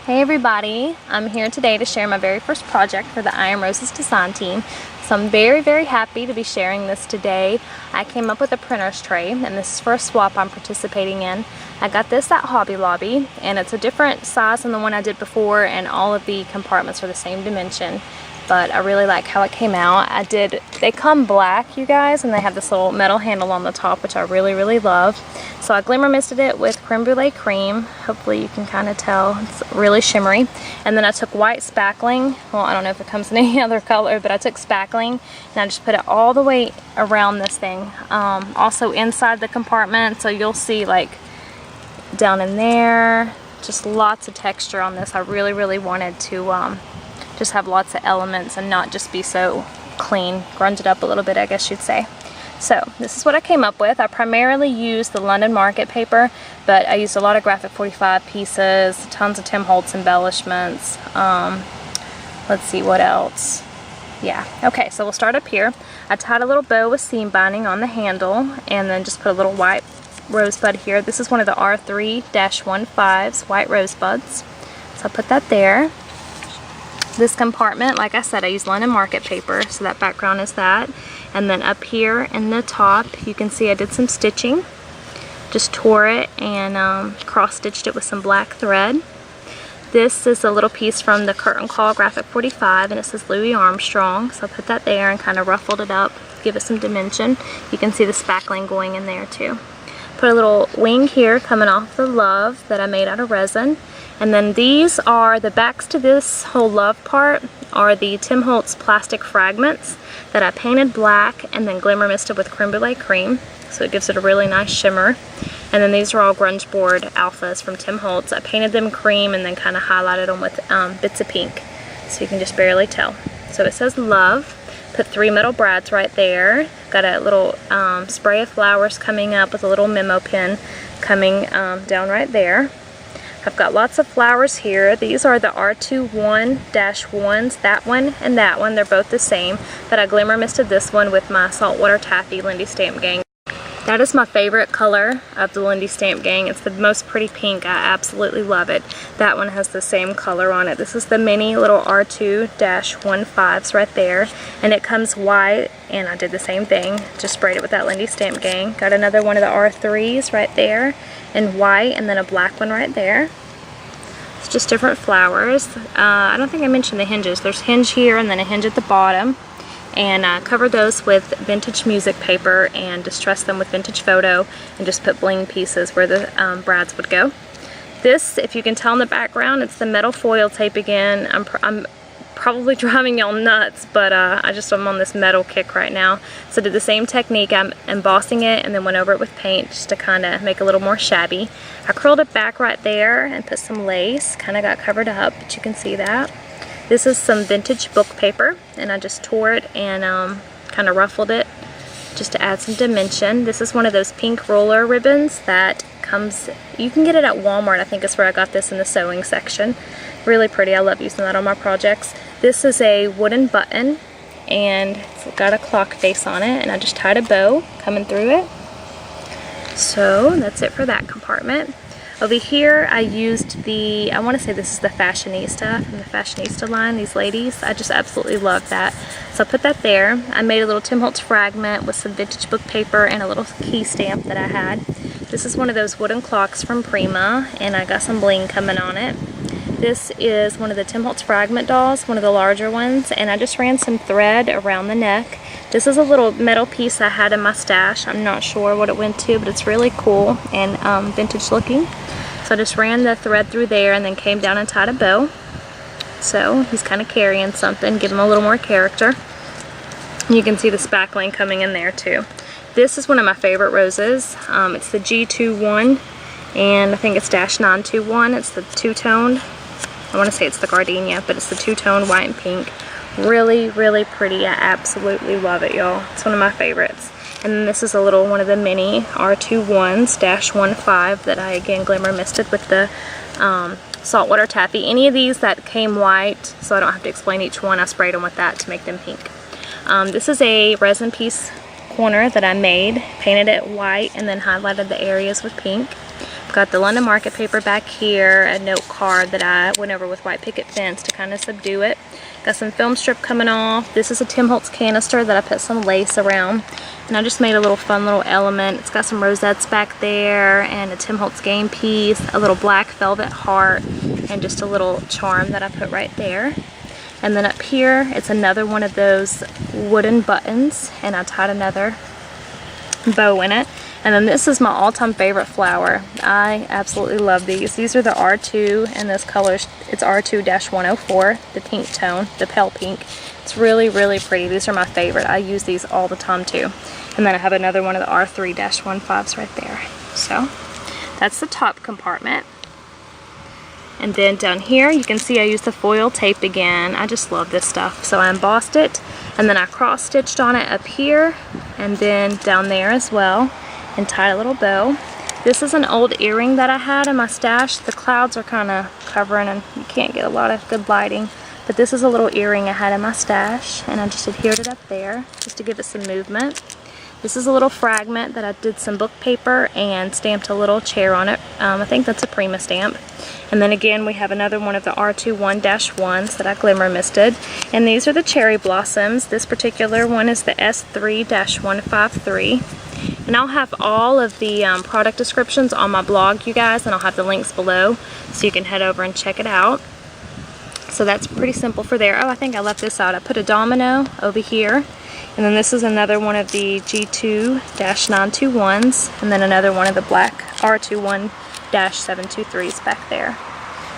Hey everybody, I'm here today to share my very first project for the I Am Roses design team. So I'm very happy to be sharing this today. I came up with a printer's tray, and this is for a swap I'm participating in. I got this at Hobby Lobby, and it's a different size than the one I did before, and all of the compartments are the same dimension. But I really like how it came out. They come black, you guys, and they have this little metal handle on the top, which I really love. So I glimmer misted it with creme brulee cream. Hopefully you can kind of tell, it's really shimmery. And then I took white spackling. Well, I don't know if it comes in any other color, but I took spackling and I just put it all the way around this thing. Also inside the compartment, so you'll see like down in there, just lots of texture on this. I really wanted to just have lots of elements and not just be so clean, grunge it up a little bit, I guess you'd say. So this is what I came up with. I primarily used the London Market paper, but I used a lot of graphic 45 pieces, tons of Tim Holtz embellishments. Let's see what else. Yeah, okay, so we'll start up here. I tied a little bow with seam binding on the handle and then just put a little white rosebud here. This is one of the R3-15's white rosebuds. So I put that there. This compartment, like I said, I used London Market paper, so that background is that. And then up here in the top, you can see I did some stitching. Just tore it and cross-stitched it with some black thread. This is a little piece from the Curtain Call Graphic 45, and it says Louis Armstrong. So I put that there and kind of ruffled it up, give it some dimension. You can see the spackling going in there too. Put a little wing here coming off the love that I made out of resin. And then these are the backs to this whole love part are the Tim Holtz plastic fragments that I painted black and then glimmer misted with creme brulee cream, so it gives it a really nice shimmer. And then these are all Grunge board alphas from Tim Holtz. I painted them cream and then kind of highlighted them with bits of pink, so you can just barely tell. So it says love. Put 3 metal brads right there. Got a little spray of flowers coming up with a little memo pin coming down right there. I've got lots of flowers here. These are the R21-1s, that one and that one. They're both the same, but I glimmer misted this one with my Saltwater Taffy Lindy Stamp Gang. That is my favorite color of the Lindy Stamp Gang. It's the most pretty pink. I absolutely love it. That one has the same color on it. This is the mini little R2-15s right there, and it comes white, and I did the same thing. Just sprayed it with that Lindy Stamp Gang. Got another one of the R3s right there in white, and then a black one right there. It's just different flowers. I don't think I mentioned the hinges. There's hinge here and then a hinge at the bottom. And I covered those with vintage music paper and distressed them with vintage photo and just put bling pieces where the brads would go. This, if you can tell in the background, it's the metal foil tape again. I'm probably driving y'all nuts, but I'm on this metal kick right now. So I did the same technique. I'm embossing it and then went over it with paint just to kind of make it a little more shabby. I curled it back right there and put some lace. Kind of got covered up, but you can see that. This is some vintage book paper, and I just tore it and kind of ruffled it just to add some dimension. This is one of those pink roller ribbons that comes, you can get it at Walmart. I think is where I got this in the sewing section. Really pretty. I love using that on my projects. This is a wooden button, and it's got a clock face on it, and I just tied a bow coming through it. So that's it for that compartment. Over here I used the, I want to say this is the Fashionista from the Fashionista line, these ladies. I just absolutely love that. So I put that there. I made a little Tim Holtz fragment with some vintage book paper and a little key stamp that I had. This is one of those wooden clocks from Prima, and I got some bling coming on it. This is one of the Tim Holtz fragment dolls, one of the larger ones, and I just ran some thread around the neck. This is a little metal piece I had in my stash. I'm not sure what it went to, but it's really cool and vintage looking. So I just ran the thread through there and then came down and tied a bow. So he's kind of carrying something, give him a little more character. You can see the spackling coming in there too. This is one of my favorite roses. It's the G21, and I think it's -921. It's the two-toned. I want to say it's the gardenia, but it's the two-toned white and pink. Really pretty. I absolutely love it, y'all. It's one of my favorites. And then this is a little one of the mini R21-15 that I again glimmer misted with the Saltwater Taffy. Any of these that came white, so I don't have to explain each one, I sprayed them with that to make them pink. This is a resin piece corner that I made, painted it white, and then highlighted the areas with pink. got the London Market paper back here, a note card that I went over with white picket fence to kind of subdue it. Got some film strip coming off. This is a Tim Holtz canister that I put some lace around. And I just made a little fun little element. It's got some rosettes back there and a Tim Holtz game piece, a little black velvet heart, and just a little charm that I put right there. And then up here, it's another one of those wooden buttons, and I tied another bow in it. And then this is my all-time favorite flower. I absolutely love these. These are the R2, and this color, it's R2-104, the pink tone, the pale pink. It's really, really pretty. These are my favorite. I use these all the time too. And then I have another one of the R3-15s right there. So that's the top compartment. And then down here, you can see I used the foil tape again. I just love this stuff. So I embossed it, and then I cross-stitched on it up here, and then down there as well, and tied a little bow. This is an old earring that I had in my stash. The clouds are kind of covering, and you can't get a lot of good lighting. But this is a little earring I had in my stash, and I just adhered it up there, just to give it some movement. This is a little fragment that I did some book paper and stamped a little chair on it. I think that's a Prima stamp. And then again, we have another one of the R2-1-1s that I glimmer misted. And these are the cherry blossoms. This particular one is the S3-153. And I'll have all of the product descriptions on my blog, you guys, and I'll have the links below so you can head over and check it out. So that's pretty simple for there. Oh, I think I left this out. I put a domino over here. And then this is another one of the G2-921s, and then another one of the black R21-723s back there.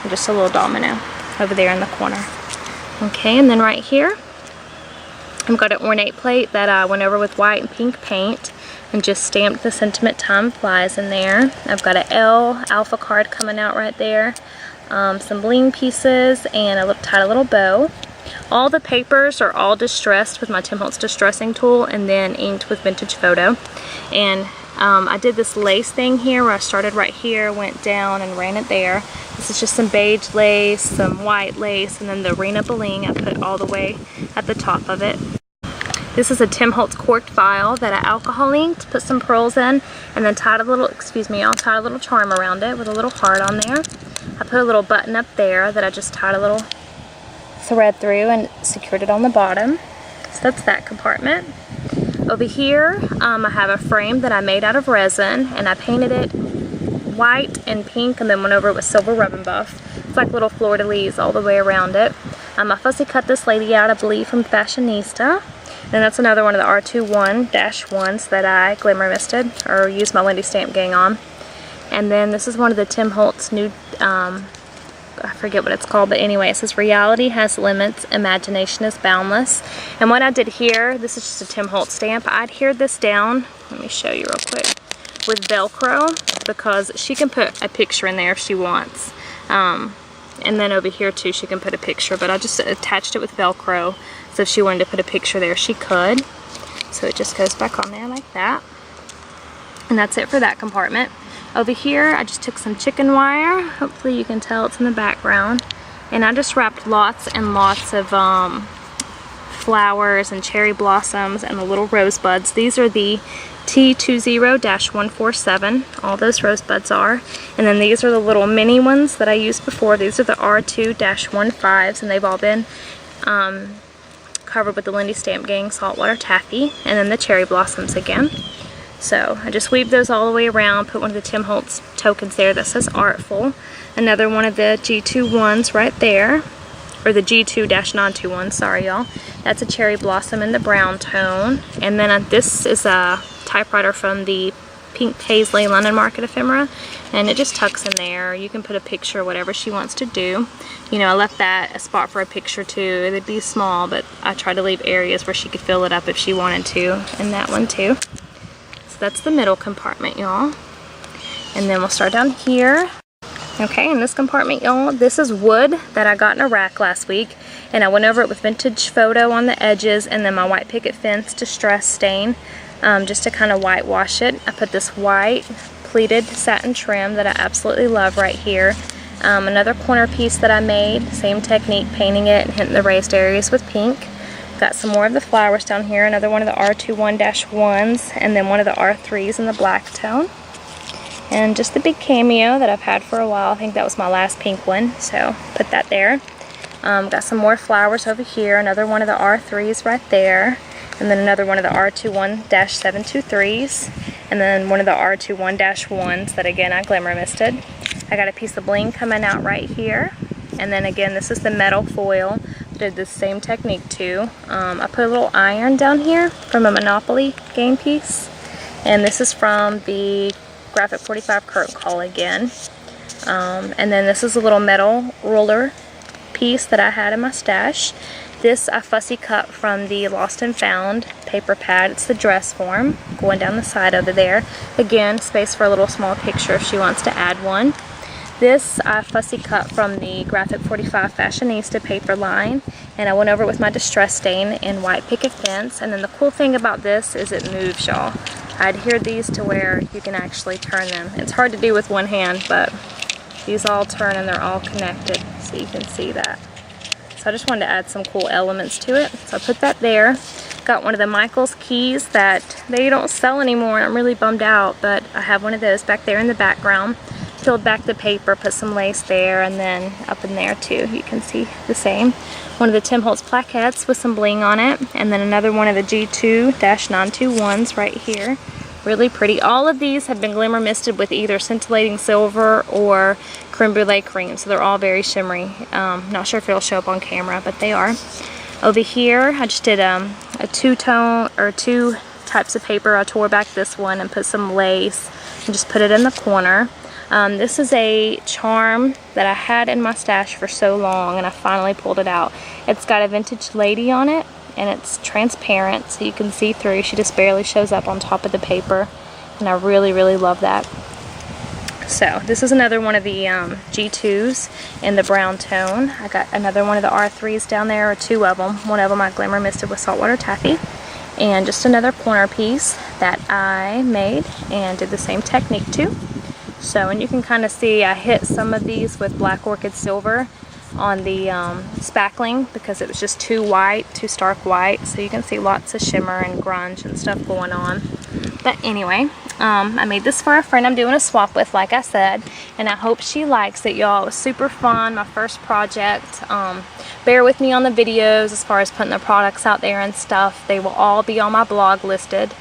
And just a little domino over there in the corner. Okay, and then right here, I've got an ornate plate that I went over with white and pink paint and just stamped the Sentiment Time Flies in there. I've got an L alpha card coming out right there, some bling pieces, and I tied a little bow. All the papers are all distressed with my Tim Holtz distressing tool and then inked with Vintage Photo. And I did this lace thing here where I started right here, went down and ran it there. This is just some beige lace, some white lace, and then the Rena Bling I put all the way at the top of it. This is a Tim Holtz corked vial that I alcohol inked, put some pearls in, and then tied a little, I'll tie a little charm around it with a little heart on there. I put a little button up there that I just tied a little thread through and secured it on the bottom. So that's that compartment. Over here, I have a frame that I made out of resin, and I painted it white and pink and then went over it with silver rub and buff. It's like little fleur-de-lis all the way around it. I fussy cut this lady out, I believe, from Fashionista. And that's another one of the R2-1-1s that I glimmer misted or used my Lindy Stamp Gang on. And then this is one of the Tim Holtz new, I forget what it's called, but anyway, it says reality has limits, imagination is boundless. And what I did here, this is just a Tim Holtz stamp. I adhered this down, let me show you real quick, with Velcro, because she can put a picture in there if she wants. And then over here too, she can put a picture, but I just attached it with Velcro, so if she wanted to put a picture there, she could. So it just goes back on there like that. And that's it for that compartment. Over here, I just took some chicken wire. Hopefully you can tell it's in the background. And I just wrapped lots and lots of flowers and cherry blossoms and the little rosebuds. These are the T20-147. All those rosebuds are. And then these are the little mini ones that I used before. These are the R2-15s, and they've all been covered with the Lindy Stamp Gang saltwater taffy. And then the cherry blossoms again. So I just weaved those all the way around, put one of the Tim Holtz tokens there that says Artful. Another one of the G21s right there, or the G2-921, sorry y'all. That's a cherry blossom in the brown tone. And then this is a typewriter from the Pink Paisley London Market ephemera, and it just tucks in there. You can put a picture, whatever she wants to do. You know, I left that a spot for a picture too. It'd be small, but I tried to leave areas where she could fill it up if she wanted to, and that one too. That's the middle compartment, y'all. And then we'll start down here. Okay, in this compartment, y'all, this is wood that I got in a rack last week, and I went over it with Vintage Photo on the edges, and then my white picket fence distress stain, just to kind of whitewash it. I put this white pleated satin trim that I absolutely love right here. Another corner piece that I made, same technique, painting it and hitting the raised areas with pink. Got some more of the flowers down here, another one of the R2-1-1s, and then one of the R3s in the black tone. And just the big cameo that I've had for a while. I think that was my last pink one, so put that there. Got some more flowers over here, another one of the R3s right there, and then another one of the R21-723s, and then one of the R21-1s that again I glimmer misted. I got a piece of bling coming out right here, and then again this is the metal foil. Did the same technique too. I put a little iron down here from a Monopoly game piece, and this is from the Graphic 45 curtain call again. And then this is a little metal roller piece that I had in my stash. This I fussy cut from the Lost and Found paper pad. It's the dress form going down the side over there. Again, space for a little small picture if she wants to add one. This I fussy cut from the Graphic 45 Fashionista paper line, and I went over it with my distress stain in white picket fence. And then the cool thing about this is it moves, y'all. I adhered these to where you can actually turn them. It's hard to do with one hand, but these all turn and they're all connected, so you can see that. So I just wanted to add some cool elements to it. So I put that there. Got one of the Michaels keys that they don't sell anymore, and I'm really bummed out, but I have one of those back there in the background. Peeled back the paper, put some lace there, and then up in there too, you can see the same. One of the Tim Holtz plaquettes with some bling on it, and then another one of the G2-921s right here. Really pretty. All of these have been glimmer misted with either scintillating silver or creme brulee cream, so they're all very shimmery. Not sure if it'll show up on camera, but they are. Over here, I just did a two-tone or two types of paper. I tore back this one and put some lace and just put it in the corner. This is a charm that I had in my stash for so long, and I finally pulled it out. It's got a vintage lady on it, and it's transparent so you can see through. She just barely shows up on top of the paper, and I really, really love that. So this is another one of the G2s in the brown tone. I got another one of the R3s down there, or two of them. One of them I glimmer misted with saltwater taffy. And just another corner piece that I made and did the same technique too. So, and you can kind of see I hit some of these with black orchid silver on the spackling because it was just too white, too stark white. So you can see lots of shimmer and grunge and stuff going on. But anyway, I made this for a friend I'm doing a swap with, like I said, and I hope she likes it, y'all. It was super fun, my first project. Bear with me on the videos as far as putting the products out there and stuff. They will all be on my blog listed.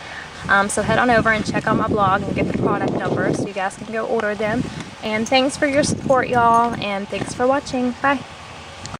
So head on over and check out my blog and get the product numbers so you guys can go order them. And thanks for your support, y'all, and thanks for watching. Bye.